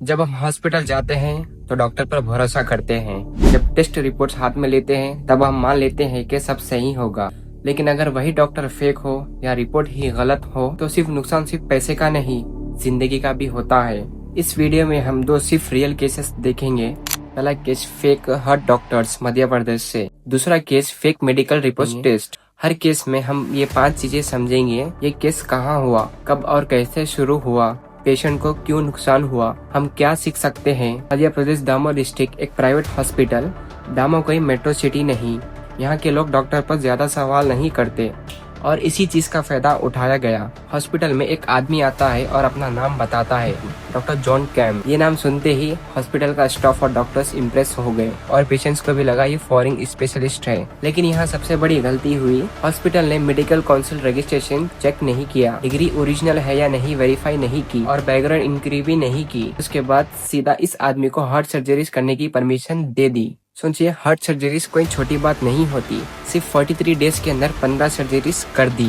जब हम हॉस्पिटल जाते हैं तो डॉक्टर पर भरोसा करते हैं। जब टेस्ट रिपोर्ट्स हाथ में लेते हैं तब हम मान लेते हैं कि सब सही होगा। लेकिन अगर वही डॉक्टर फेक हो या रिपोर्ट ही गलत हो तो सिर्फ नुकसान सिर्फ पैसे का नहीं, जिंदगी का भी होता है। इस वीडियो में हम दो सिर्फ रियल केसेस देखेंगे। पहला case fake heart doctors Madhya Pradesh से, दूसरा case fake medical report test. हर केस में हम ये 5 चीजें समझेंगे। ये केस कहाँ हुआ, कब और कैसे शुरू हुआ, पेशेंट को क्यों नुकसान हुआ, हम क्या सीख सकते हैं। मध्य प्रदेश दामो डिस्ट्रिक्ट एक प्राइवेट हॉस्पिटल। दामो कोई मेट्रो सिटी नहीं। यहाँ के लोग डॉक्टर पर ज्यादा सवाल नहीं करते और इसी चीज का फायदा उठाया गया। हॉस्पिटल में एक आदमी आता है और अपना नाम बताता है, डॉक्टर जॉन कैम। ये नाम सुनते ही हॉस्पिटल का स्टाफ और डॉक्टर्स इम्प्रेस हो गए और पेशेंट्स को भी लगा ये फॉरेन स्पेशलिस्ट है। लेकिन यहाँ सबसे बड़ी गलती हुई, हॉस्पिटल ने मेडिकल काउंसिल रजिस्ट्रेशन चेक नहीं किया, डिग्री ओरिजिनल है या नहीं वेरीफाई नहीं की और बैकग्राउंड इंक्वायरी भी नहीं की। उसके बाद सीधा इस आदमी को हार्ट सर्जरीज करने की परमिशन दे दी। सोचिए, हार्ट सर्जरीज कोई छोटी बात नहीं होती। सिर्फ 43 डेज के अंदर 15 सर्जरीज कर दी।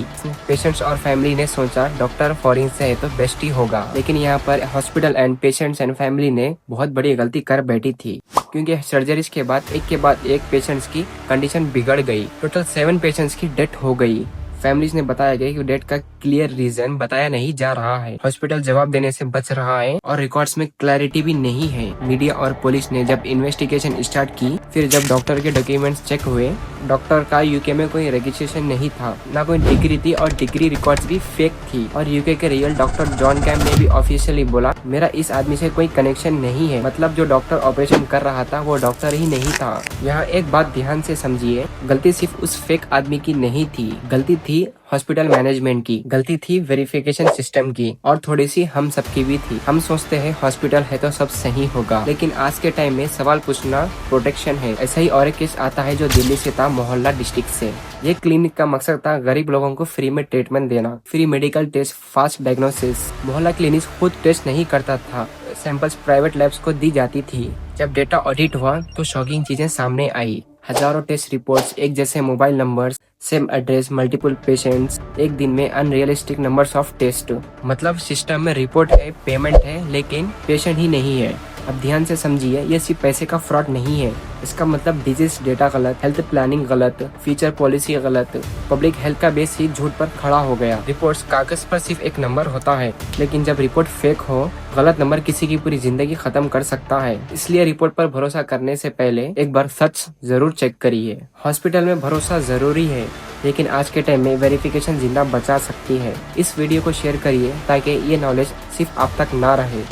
पेशेंट्स और फैमिली ने सोचा डॉक्टर फॉरेन से है तो बेस्ट ही होगा। लेकिन यहाँ पर hospital and patients and family ने बहुत बड़ी गलती कर बैठी थी, क्योंकि सर्जरीज के बाद एक के बाद एक पेशेंट्स की कंडीशन बिगड़ गई। टोटल 7 पेशेंट्स की डेथ हो गई। फैमिलीज ने बताया गया कि डेथ का क्लियर रीजन बताया नहीं जा रहा है। हॉस्पिटल जवाब देने से बच रहा है और रिकॉर्ड्स में क्लैरिटी भी नहीं है। मीडिया और पुलिस ने जब इन्वेस्टिगेशन स्टार्ट की, फिर जब डॉक्टर के डॉक्यूमेंट्स चेक हुए, डॉक्टर का यूके में कोई रजिस्ट्रेशन नहीं था, ना कोई डिग्री थी और डिग्री रिकॉर्ड्स भी फेक थी। और यूके के रियल डॉक्टर जॉन कैम ने भी ऑफिशियली बोला, मेरा इस आदमी से कोई कनेक्शन नहीं है। मतलब जो डॉक्टर ऑपरेशन कर रहा था वो डॉक्टर ही नहीं था। यहाँ एक बात ध्यान से समझिए, गलती सिर्फ उस फेक आदमी की नहीं थी, गलती थी हॉस्पिटल मैनेजमेंट की, गलती थी वेरिफिकेशन सिस्टम की और थोड़ी सी हम सबकी भी थी। हम सोचते हैं हॉस्पिटल है तो सब सही होगा, लेकिन आज के टाइम में सवाल पूछना प्रोटेक्शन है। ऐसा ही और एक केस आता है जो दिल्ली से था, मोहल्ला डिस्ट्रिक्ट से। ये क्लिनिक का मकसद था गरीब लोगों को फ्री में ट्रीटमेंट देना, free medical test, fast diagnosis. Mohalla clinic खुद टेस्ट नहीं करता था, सैंपल्स प्राइवेट लैब्स को दी जाती थी। जब डेटा ऑडिट हुआ तो शॉकिंग चीजें सामने आई। हजारों टेस्ट रिपोर्ट्स, एक जैसे mobile numbers, same address, multiple patients, एक दिन में अनरियलिस्टिक नंबर्स ऑफ टेस्ट। मतलब सिस्टम में रिपोर्ट है, पेमेंट है, लेकिन पेशेंट ही नहीं है। अब ध्यान से समझिए, ये सिर्फ पैसे का फ्रॉड नहीं है। इसका मतलब डिजीज डेटा गलत, हेल्थ प्लानिंग गलत, फीचर पॉलिसी गलत, पब्लिक हेल्थ का बेस ही झूठ पर खड़ा हो गया। रिपोर्ट्स कागज पर सिर्फ एक नंबर होता है, लेकिन जब रिपोर्ट फेक हो, गलत नंबर किसी की पूरी जिंदगी खत्म कर सकता है। इसलिए रिपोर्ट पर भरोसा करने से पहले एक बार सच जरूर चेक करिए। हॉस्पिटल में भरोसा जरूरी है, लेकिन आज के टाइम में वेरिफिकेशन जिंदा बचा सकती है। इस वीडियो को शेयर करिए ताकि ये नॉलेज सिर्फ आप तक ना रहे।